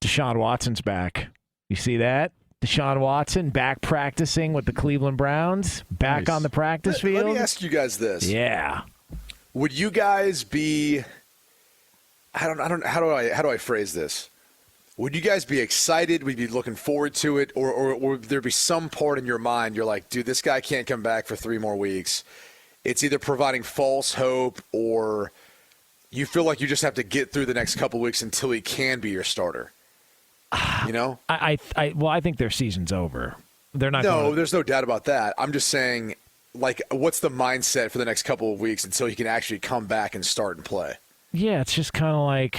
Deshaun Watson's back. You see that? Deshaun Watson back practicing with the Cleveland Browns, back on the practice field. Let me ask you guys this. Yeah. Would you guys be how do I phrase this? Would you guys be excited? Would you be looking forward to it? Or would there be some part in your mind you're like, dude, this guy can't come back for 3 more weeks? It's either providing false hope or you feel like you just have to get through the next couple weeks until he can be your starter. You know? I think their season's over. They're not. No, there's no doubt about that. I'm just saying, like, what's the mindset for the next couple of weeks until he can actually come back and start and play? Yeah, it's just kind of like,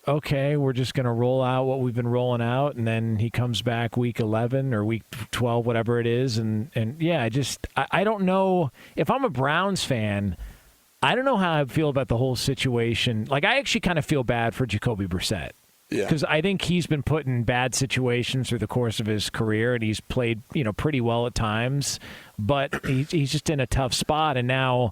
okay, we're just going to roll out what we've been rolling out, and then he comes back week 11 or week 12, whatever it is, and yeah, I don't know. If I'm a Browns fan, I don't know how I feel about the whole situation. Like, I actually kind of feel bad for Jacoby Brissett. Yeah. Because I think he's been put in bad situations through the course of his career, and he's played, pretty well at times, but he's just in a tough spot, and now,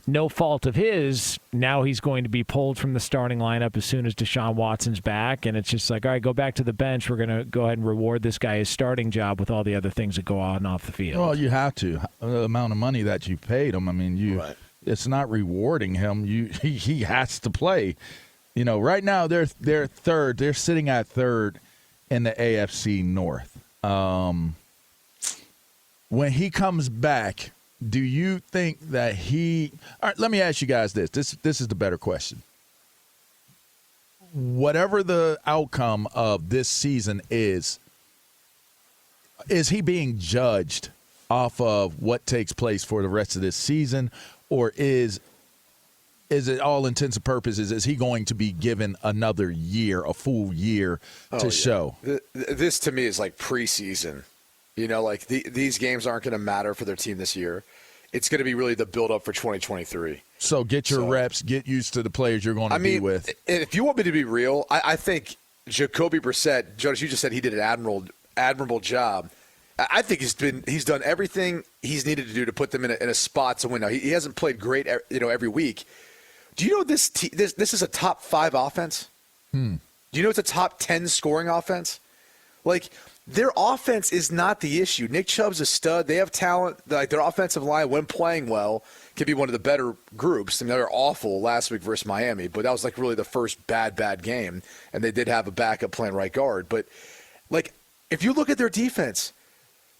no fault of his, now he's going to be pulled from the starting lineup as soon as Deshaun Watson's back, and it's just like, all right, go back to the bench. We're going to go ahead and reward this guy his starting job with all the other things that go on and off the field. Well, you have to. The amount of money that you paid him, I mean, right. It's not rewarding him. He has to play. Right now they're third. They're sitting at third in the AFC North. When he comes back, do you think that he – all right, let me ask you guys this. This is the better question. Whatever the outcome of this season is he being judged off of what takes place for the rest of this season, or is it all intents and purposes, is he going to be given another year, a full year to show? This to me is like preseason. Like these games aren't going to matter for their team this year. It's going to be really the build-up for 2023. So get your reps, get used to the players you're going to be with. If you want me to be real, I think Jacoby Brissett, Jonas, you just said he did an admirable job. I think he's done everything he's needed to do to put them in a spot to win. Now, he hasn't played great, every week. Do you know this is a top 5 offense? Do you know it's a top 10 scoring offense? Like, their offense is not the issue. Nick Chubb's a stud. They have talent. Like, their offensive line, when playing well, can be one of the better groups. I mean, they were awful last week versus Miami, but that was like really the first bad game, and they did have a backup playing right guard. But, like, if you look at their defense,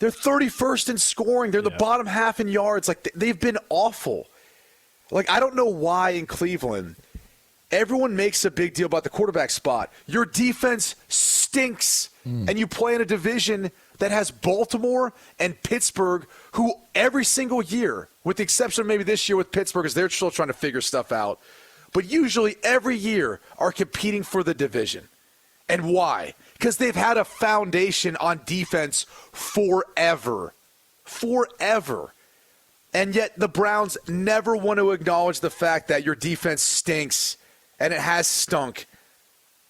they're 31st in scoring. They're in the bottom half in yards. Like, they've been awful. Like, I don't know why in Cleveland everyone makes a big deal about the quarterback spot. Your defense stinks, and you play in a division that has Baltimore and Pittsburgh, who every single year, with the exception of maybe this year with Pittsburgh, because they're still trying to figure stuff out, but usually every year are competing for the division. And why? Because they've had a foundation on defense forever. And yet the Browns never want to acknowledge the fact that your defense stinks, and it has stunk.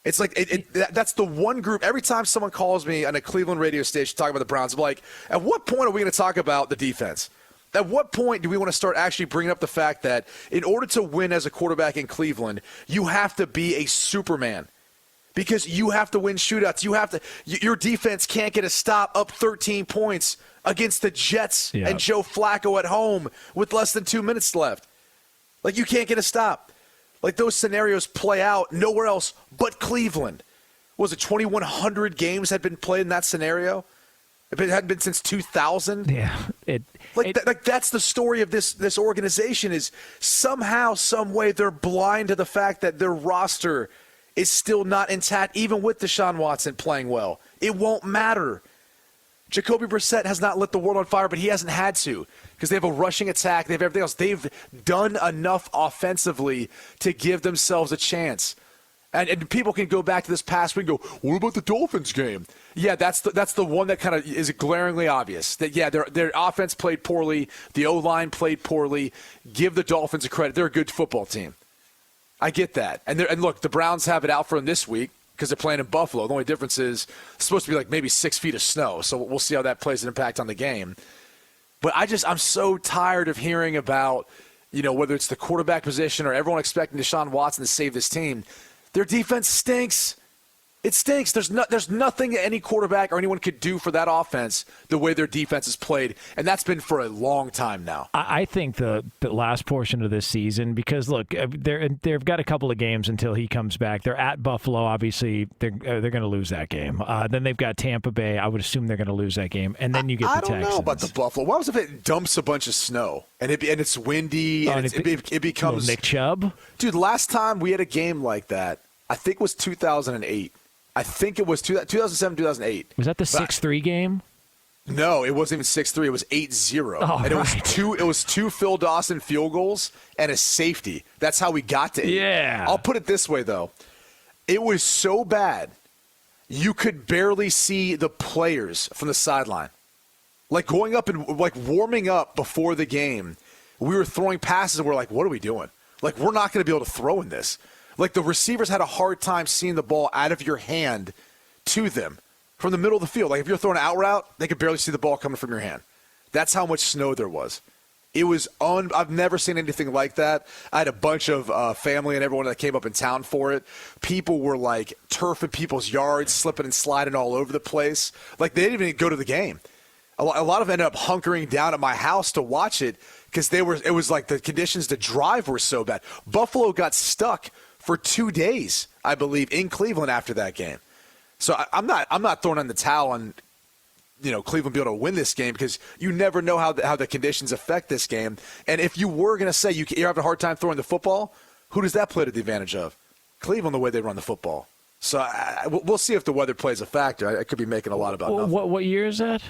It's like that's the one group. Every time someone calls me on a Cleveland radio station talking about the Browns, I'm like, at what point are we going to talk about the defense? At what point do we want to start actually bringing up the fact that in order to win as a quarterback in Cleveland, you have to be a Superman? Because you have to win shootouts. Your defense can't get a stop up 13 points against the Jets and Joe Flacco at home with less than 2 minutes left. Like, you can't get a stop. Like, those scenarios play out nowhere else but Cleveland. Was it 2,100 games had been played in that scenario? It hadn't been since 2000. Yeah. That's the story of this organization, is somehow, some way they're blind to the fact that their roster is still not intact, even with Deshaun Watson playing well. It won't matter. Jacoby Brissett has not lit the world on fire, but he hasn't had to, because they have a rushing attack. They have everything else. They've done enough offensively to give themselves a chance. And people can go back to this past week and go, what about the Dolphins game? Yeah, that's the one that kind of is glaringly obvious. That, yeah, their offense played poorly. The O-line played poorly. Give the Dolphins a credit. They're a good football team. I get that. And look, the Browns have it out for them this week because they're playing in Buffalo. The only difference is it's supposed to be like maybe 6 feet of snow. So we'll see how that plays an impact on the game. But I'm so tired of hearing about, whether it's the quarterback position or everyone expecting Deshaun Watson to save this team. Their defense stinks. It stinks. There's nothing any quarterback or anyone could do for that offense the way their defense is played, and that's been for a long time now. I think the last portion of this season, because look, they've got a couple of games until he comes back. They're at Buffalo, obviously they're going to lose that game. Then they've got Tampa Bay. I would assume they're going to lose that game, and then you get the Texans. I don't know about the Buffalo. What was if it dumps a bunch of snow and it's windy and it becomes Nick Chubb? Dude, last time we had a game like that, I think it was 2008. I think it was 2007, 2008. Was that the 6-3 game? No, it wasn't even 6-3. It was 8-0. Oh, and it was two Phil Dawson field goals and a safety. That's how we got to 8. Yeah. I'll put it this way, though. It was so bad, you could barely see the players from the sideline. Like going up and like warming up before the game, we were throwing passes and we're like, what are we doing? Like, we're not going to be able to throw in this. Like, the receivers had a hard time seeing the ball out of your hand to them from the middle of the field. Like, if you're throwing an out route, they could barely see the ball coming from your hand. That's how much snow there was. It was I've never seen anything like that. I had a bunch of family and everyone that came up in town for it. People were, like, turfing people's yards, slipping and sliding all over the place. Like, they didn't even go to the game. A lot of them ended up hunkering down at my house to watch it because it was like the conditions to drive were so bad. Buffalo got stuck for 2 days, I believe, in Cleveland after that game. So I'm not throwing in the towel on, Cleveland being able to win this game because you never know how the conditions affect this game. And if you were going to say you're having a hard time throwing the football, who does that play to the advantage of? Cleveland, the way they run the football. So we'll see if the weather plays a factor. I could be making a lot about nothing. What year is that?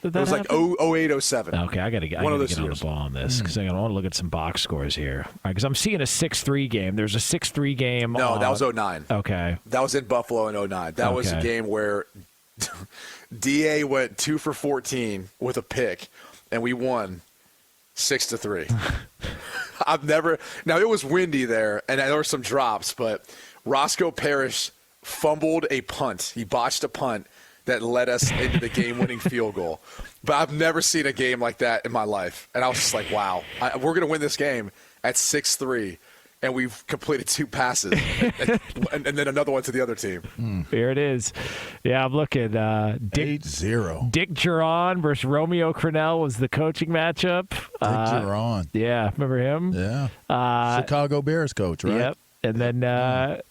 It was like 08, 07. Okay, I got to get on the ball on this because I want to look at some box scores here. Because I'm seeing a 6-3 game. There's a 6-3 game. No, that was 09. Okay. That was in Buffalo in 09. That was a game where DA went 2 for 14 with a pick, and we won 6-3. Now, it was windy there, and there were some drops, but Roscoe Parrish fumbled a punt. He botched a punt that led us into the game-winning field goal. But I've never seen a game like that in my life. And I was just like, wow, we're going to win this game at 6-3, and we've completed 2 passes, and then another one to the other team. Here it is. Yeah, I'm looking. 8-0. Dick Geron versus Romeo Crennel was the coaching matchup. Dick Geron. Yeah, remember him? Yeah. Chicago Bears coach, right? Yep. And then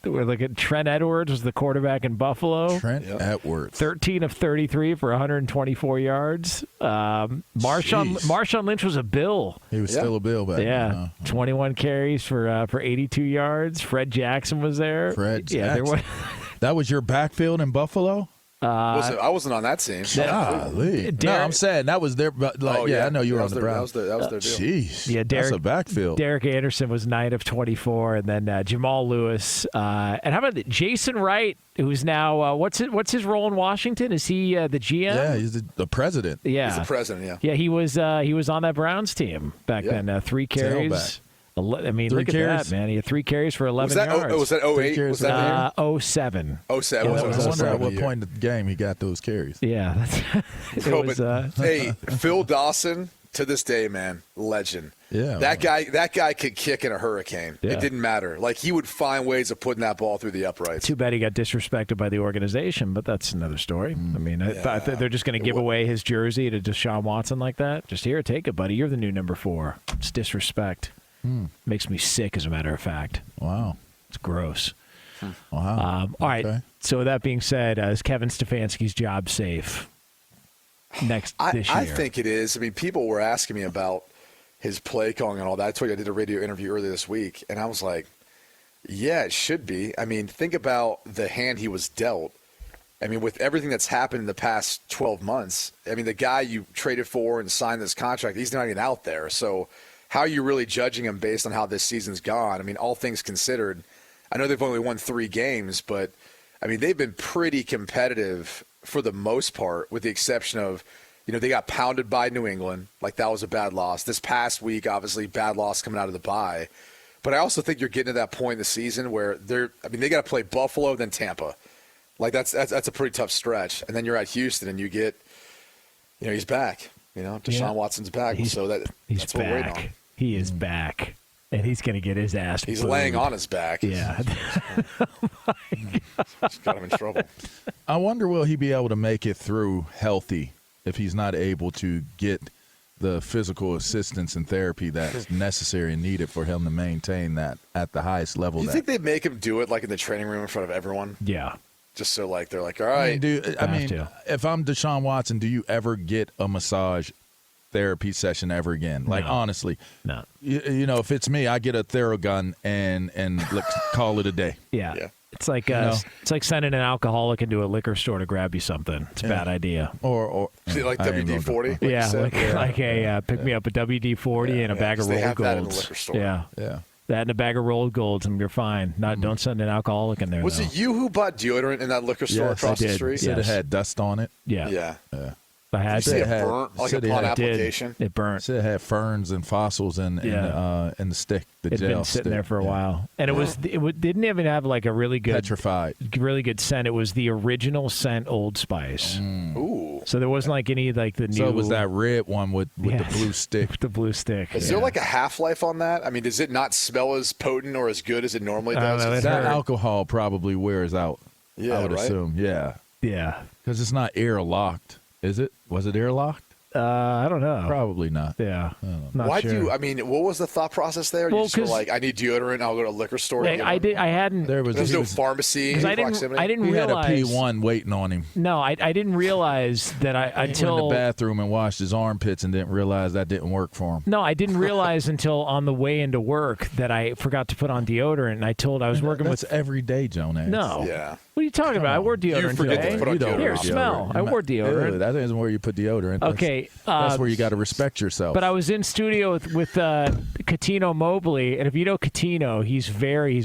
we're looking at Trent Edwards was the quarterback in Buffalo. Trent Edwards. 13 of 33 for 124 yards. Marshawn Lynch was a Bill. He was still a Bill back then. 21 carries for 82 yards. Fred Jackson was there. That was your backfield in Buffalo? I wasn't on that team. No, I'm saying that was their. I know you were on the Browns. That was their deal. Jeez, yeah, that's a backfield. Derek Anderson was 9 of 24, and then Jamal Lewis. And how about Jason Wright, who's now what's his role in Washington? Is he the GM? Yeah, he's the president. Yeah, he's the president. Yeah, yeah, he was on that Browns team back then. 3 carries. I mean, look at that, man. He had 3 carries for 11 yards. Was that 08? Was that 07? 07. I wonder at what point in the game he got those carries. Yeah. Hey, Phil Dawson, to this day, man, legend. Yeah. That guy could kick in a hurricane. Yeah. It didn't matter. Like, he would find ways of putting that ball through the uprights. Too bad he got disrespected by the organization, but that's another story. I mean, they're just going to give away his jersey to Deshaun Watson like that. Just here, take it, buddy. You're the new number 4. It's disrespect. Makes me sick, as a matter of fact. Wow. It's gross. Wow. All right. So with that being said, is Kevin Stefanski's job safe this year? I think it is. I mean, people were asking me about his play calling and all that. I told you I did a radio interview earlier this week, and I was like, yeah, it should be. I mean, think about the hand he was dealt. I mean, with everything that's happened in the past 12 months, I mean, the guy you traded for and signed this contract, he's not even out there. So how are you really judging him based on how this season's gone? I mean, all things considered, I know they've only won 3 games, but, I mean, they've been pretty competitive for the most part, with the exception of, they got pounded by New England. Like, that was a bad loss. This past week, obviously, bad loss coming out of the bye. But I also think you're getting to that point in the season where they got to play Buffalo, then Tampa. Like, that's a pretty tough stretch. And then you're at Houston, and you get, he's back. Deshaun Watson's back. That's what we're waiting on. He is back. And he's going to get his ass He's booed. laying on his back. Yeah. It's got him in trouble. I wonder, will he be able to make it through healthy if he's not able to get the physical assistance and therapy that's necessary and needed for him to maintain that at the highest level? You think they make him do it like in the training room in front of everyone? Yeah. Just so like they're like, all right. If I'm Deshaun Watson, do you ever get a massage therapy session ever again? Like, honestly, No. you know, if it's me, I get a Theragun and call it a day. Yeah. It's like it's like sending an alcoholic into a liquor store to grab you something. It's a bad idea. Or See, like I ain't gonna WD-40? go- Like a pick me up a WD-40 and a bag of they rolled have that in the golds. liquor store. Yeah. That and a bag of rolled golds, and you're fine. Don't send an alcoholic in there. Was though. it you who bought deodorant in that liquor store Yes, across I the did. street? Said Yes. it had dust on it. Yeah. Yeah. I had You see it had- burnt like said it upon had- application? It burnt. Said it had ferns and fossils and the stick, the It'd gel been sitting stick. there for a Yeah. while, and it didn't even have like a really good Petrified. scent. It was the original scent, Old Spice. Ooh. So there wasn't like any like the new. So it was that red one with the Yes. blue stick. the blue stick. Is there like a half-life on that? I mean, does it not smell as potent or as good as it normally I don't does? know, it That hurt. alcohol probably wears out. Yeah, I would right? assume. Yeah, Yeah. because it's not air locked, is it? Was it air locked? I don't know. Probably not. Yeah. Not Why sure. do you? I mean, what was the thought process there? Well, You just were 'cause- like, I need deodorant. I'll go to a liquor store. Like, I hadn't. There was There's he no was- pharmacy in 'Cause I proximity. didn't He had a realize. P1 waiting on him. No, I didn't realize that He went in until the bathroom and washed his armpits and didn't realize that didn't work for him. No, I didn't realize until on the way into work that I forgot to put on deodorant. And I was working That's with. every day, Jonas. No. Yeah. What are you talking about? I wore deodorant forget to today. put on You don't deodorant. wear Here, smell. I wore deodorant. Ew, that isn't where you put deodorant. That's- Okay. That's where you got to respect yourself. But I was in studio with Catino Mobley, and if you know Catino, he's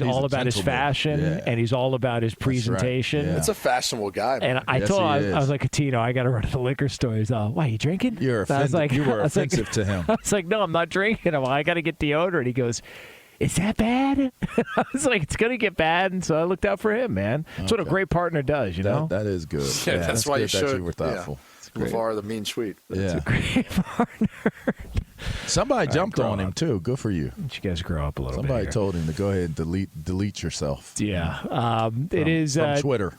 all a about his gentleman. fashion, Yeah. and he's all about his presentation. Yeah. It's a fashionable guy. Man. And I Yes, told him, he I was is. like, Catino, I got to run to the liquor store. He's all, why, you drinking? You're And I was offended. like, You were I was like- offensive to him. I was like, no, I'm not drinking. I'm like, I got to get deodorant. He goes, is that bad? I was like, it's going to get bad. And so I looked out for him, man. That's what a Okay. great partner does, you know? That is good. Yeah, that's why good you that should. you were thoughtful. LaVar, the mean tweet. Yeah. Great partner. Somebody jumped grow on him up. too. Good for you. You guys grow up a little Somebody bit. told him to go ahead and delete yourself. Yeah. It is from Twitter.